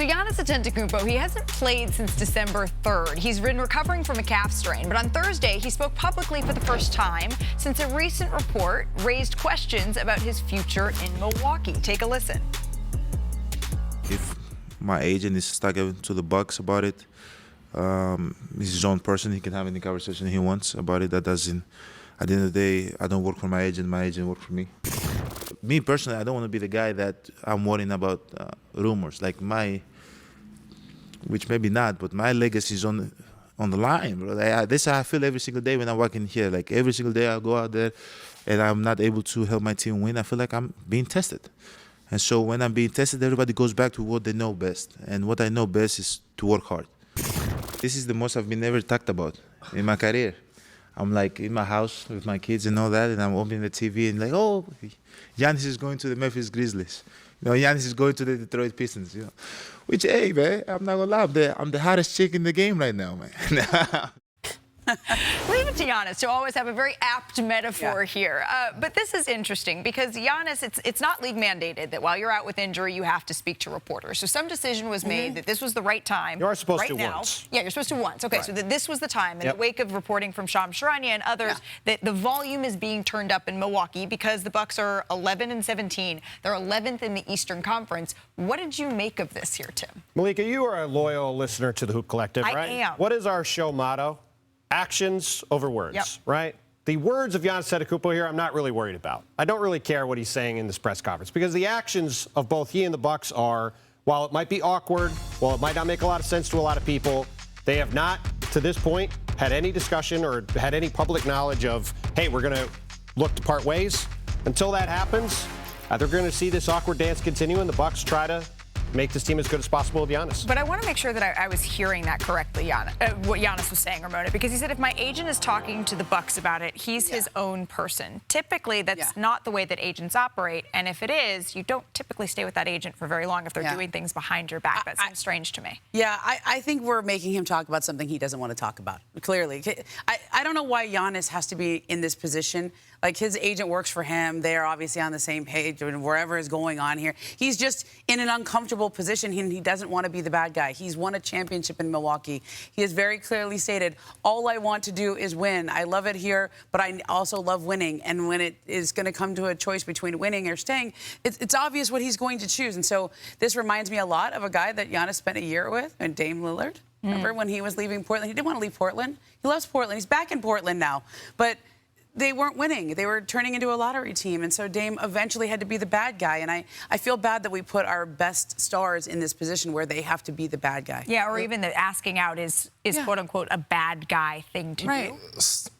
So Giannis Antetokounmpo, he hasn't played since December 3rd. He's been recovering from a calf strain, but on Thursday, he spoke publicly for the first time since a recent report raised questions about his future in Milwaukee. Take a listen. If my agent is talking to the Bucks about it, he's his own person. He can have any conversation he wants about it. That doesn't, at the end of the day, I don't work for my agent works for me. Me personally, I don't want to be the guy that I'm worrying about rumors. Like which maybe not, but my legacy is on the line, bro. This I feel every single day when I walk in here. Like every single day I go out there and I'm not able to help my team win. I feel like I'm being tested. And so when I'm being tested, everybody goes back to what they know best. And what I know best is to work hard. This is the most I've been ever talked about in my career. I'm like in my house with my kids and all that, and I'm opening the TV and like, oh, Giannis is going to the Memphis Grizzlies. Giannis is going to the Detroit Pistons. Which, hey, man, I'm not gonna lie, I'm the hottest chick in the game right now, man. Leave it to Giannis to always have a very apt metaphor here. But this is interesting because Giannis, it's not league mandated that while you're out with injury, you have to speak to reporters. So some decision was made that this was the right time. You are supposed to now. once. Yeah, you're supposed to once. Okay, right. So that this was the time in the wake of reporting from Shams Charania and others that the volume is being turned up in Milwaukee because the Bucks are 11-17. They're 11th in the Eastern Conference. What did you make of this here, Tim? Malika, you are a loyal listener to the Hoop Collective, right? I am. What is our show motto? Actions over words, right? The words of Giannis Antetokounmpo here, I'm not really worried about. I don't really care what he's saying in this press conference because the actions of both he and the Bucks are, while it might be awkward, while it might not make a lot of sense to a lot of people, they have not, to this point, had any discussion or had any public knowledge of, hey, we're going to look to part ways. Until that happens, they're going to see this awkward dance continue and the Bucks try to make this team as good as possible with Giannis. But I want to make sure that I was hearing that correctly, what Giannis was saying, Ramona, because he said if my agent is talking to the Bucks about it, he's his own person. Typically, that's not the way that agents operate, and if it is, you don't typically stay with that agent for very long if they're doing things behind your back. That seems strange to me. Yeah, I think we're making him talk about something he doesn't want to talk about, clearly. I don't know why Giannis has to be in this position. Like, his agent works for him. They're obviously on the same page and wherever is going on here. He's just in an uncomfortable position. He doesn't want to be the bad guy. He's won a championship in Milwaukee. He has very clearly stated, all I want to do is win. I love it here, but I also love winning. And when it is going to come to a choice between winning or staying, it's obvious what he's going to choose. And so this reminds me a lot of a guy that Giannis spent a year with, and Dame Lillard. Remember when he was leaving Portland? He didn't want to leave Portland. He loves Portland. He's back in Portland now. But they weren't winning. They were turning into a lottery team. And so Dame eventually had to be the bad guy. And I feel bad that we put our best stars in this position where they have to be the bad guy. Yeah, or even that asking out is quote unquote a bad guy thing to do. Let's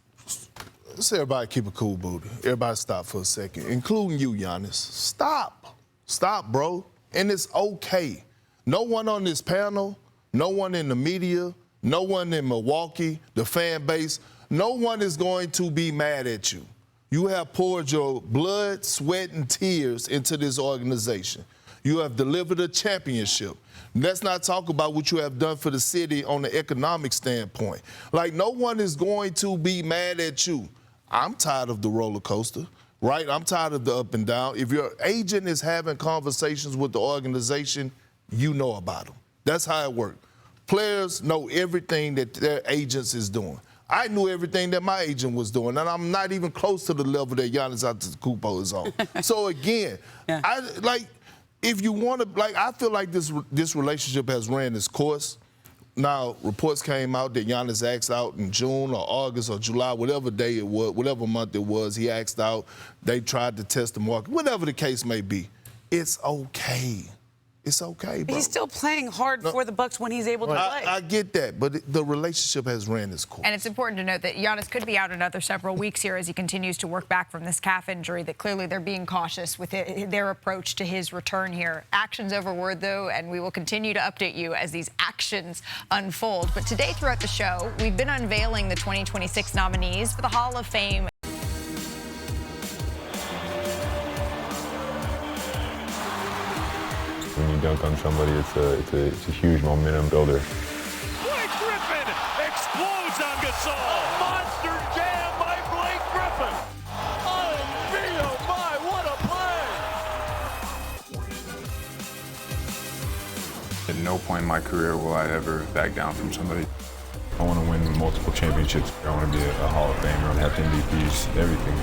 everybody keep a cool booty. Everybody stop for a second, including you, Giannis. Stop. Stop, bro. And it's okay. No one on this panel, no one in the media, no one in Milwaukee, the fan base, no one is going to be mad at you. You have poured your blood, sweat, and tears into this organization. You have delivered a championship. Let's not talk about what you have done for the city on the economic standpoint. Like, no one is going to be mad at you. I'm tired of the roller coaster, right? I'm tired of the up and down. If your agent is having conversations with the organization, you know about them. That's how it works. Players know everything that their agents is doing. I knew everything that my agent was doing, and I'm not even close to the level that Giannis Antetokounmpo is on. So again, if you want to, I feel like this relationship has ran its course. Now, reports came out that Giannis asked out in June or August or July, whatever day it was, whatever month it was, he asked out. They tried to test the market, whatever the case may be. It's okay. It's okay, bro. He's still playing hard for the Bucks when he's able to play. I get that, but the relationship has ran its course. And it's important to note that Giannis could be out another several weeks here as he continues to work back from this calf injury, that clearly they're being cautious with their approach to his return here. Actions over word, though, and we will continue to update you as these actions unfold. But today throughout the show, we've been unveiling the 2026 nominees for the Hall of Fame. When you dunk on somebody, it's a huge momentum builder. Blake Griffin explodes on Gasol. A monster jam by Blake Griffin. Oh, me, oh my, what a play. At no point in my career will I ever back down from somebody. I want to win multiple championships. I want to be a Hall of Famer. I want to have MVPs, everything.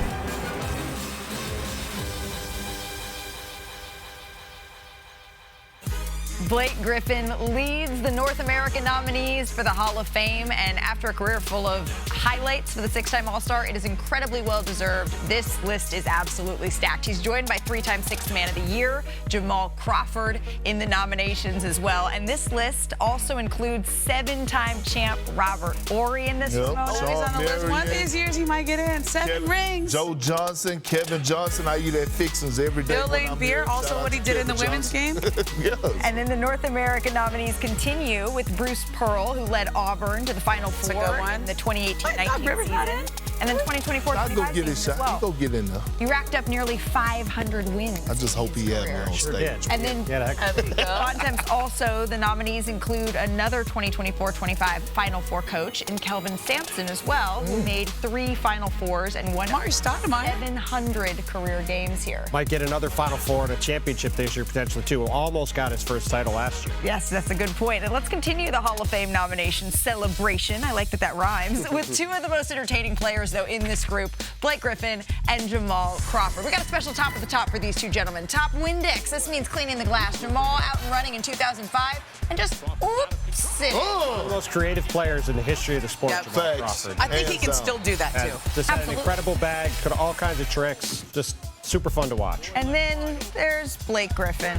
Blake Griffin leads the North American nominees for the Hall of Fame, and after a career full of highlights for the six-time All-Star, it is incredibly well-deserved. This list is absolutely stacked. He's joined by three-time Sixth Man of the Year, Jamal Crawford, in the nominations as well. And this list also includes seven-time champ Robert Horry in this one. He's on the list. One of these years he might get in. Seven rings. Joe Johnson, Kevin Johnson. I eat at Fixins every day. Bill Lane Beer, also what he did in the women's game. Yes. And then the North American nominees continue with Bruce Pearl, who led Auburn to the Final Four in the 2018-19 season. And then 2024-25 season as well. Go get in there. He racked up nearly 500 wins. I just hope he had me on stage. And then Bontemps also, the nominees include another 2024-25 Final Four coach in Kelvin Sampson as well, who made 3 Final Fours and won 700 career games here. Might get another Final Four and a championship this year, potentially, too. Almost got his first title last year. Yes, that's a good point. And let's continue the Hall of Fame nomination celebration. I like that rhymes. With two of the most entertaining players, though, in this group, Blake Griffin and Jamal Crawford. We got a special top of the top for these two gentlemen. Top Windex. This means cleaning the glass. Jamal out and running in 2005 and just oops it. One of the most creative players in the history of the sport, Jamal Crawford. I think he can still do that, too. Just had an incredible bag, could all kinds of tricks. Just super fun to watch. And then there's Blake Griffin.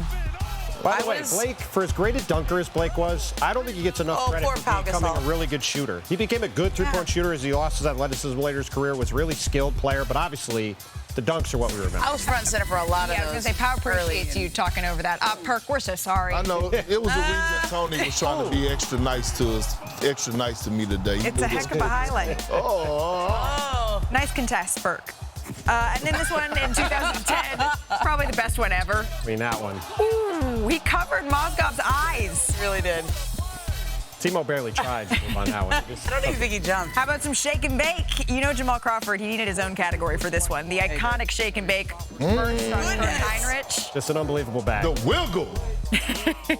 By the way, Blake, for as great a dunker as Blake was, I don't think he gets enough credit for becoming a really good shooter. He became a good three-point shooter as he lost his athleticism later in his career, was a really skilled player, but obviously the dunks are what we remember. I was front and center for a lot of those. I was going to say, Power appreciates you talking over that. Perk, we're so sorry. I know. It was the reason Tony was trying to be extra nice to us, extra nice to me today. It's a heck of a highlight. Nice contest, Perk. And then this one in 2010, probably the best one ever. I mean, that one. Ooh, he covered Mozgov's eyes. He really did. Timo barely tried to move on that one. I don't even think he jumped. How about some shake and bake? You know Jamal Crawford, he needed his own category for this one. The iconic shake and bake. Heinrich. Just an unbelievable bag. The wiggle.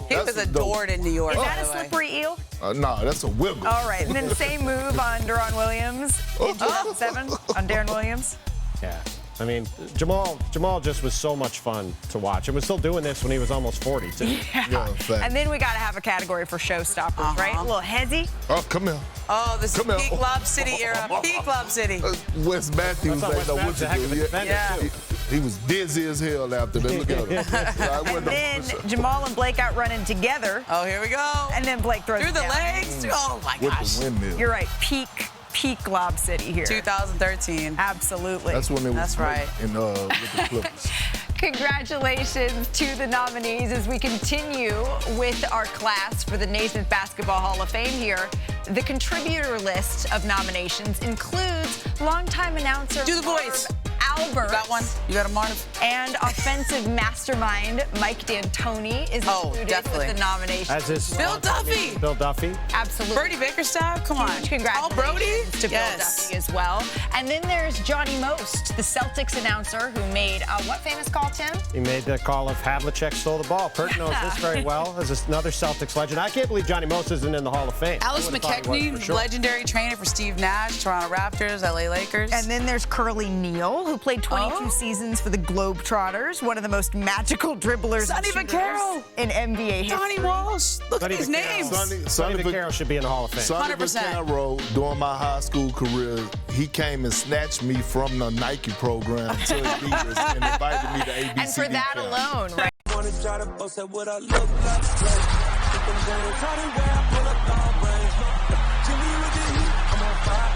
He was adored in New York. Is that a slippery eel? No, that's a wiggle. All right, and then same move on Deron Williams in 2007 on Deron Williams. Yeah. I mean, Jamal just was so much fun to watch. And was still doing this when he was almost 40, too. Yeah. And then we got to have a category for showstoppers, right? A little hezzy. Oh, come here. Oh, this is peak Lob City era. Peak Lob City. Wes Matthews ain't know what to do. He was dizzy as hell after that. Look at him. And then Jamal and Blake out running together. Oh, here we go. And then Blake throws through the down. legs. Oh, my gosh. With the windmill. You're right. Peak Lob City here. 2013. Absolutely. That's when it was. That's right. With the Clippers. Congratulations to the nominees as we continue with our class for the Naismith Basketball Hall of Fame here. The contributor list of nominations includes longtime announcer Do the voice. Albert. You got one? You got a Marv? And offensive mastermind Mike D'Antoni is included with the nomination. As is Bill Duffy. Bill Duffy. Absolutely. Brody Bickerstaff, come on. Huge congratulations Brody to Bill Duffy as well. And then there's Johnny Most, the Celtics announcer who made what famous call, Tim? He made the call of Havlicek stole the ball. Perk knows this very well as another Celtics legend. I can't believe Johnny Most isn't in the Hall of Fame. Alice McKechnie, legendary trainer for Steve Nash, Toronto Raptors, LA Lakers. And then there's Curly Neal, who played 22 seasons for the Globetrotters, one of the most magical dribblers Sonny Vaccaro in NBA history. Donnie Walsh. Look at these names. Sonny Vaccaro should be in the Hall of Fame. Sonny Vaccaro, during my high school career, he came and snatched me from the Nike program to Adidas and invited me to ABC. And for that alone, right? Wanna try to boast at what I look like. Think I'm gonna try to wear I pull up all brains. Jimmy with the heat, I'm on fire.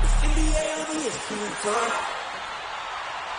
It's NBA, I'm here,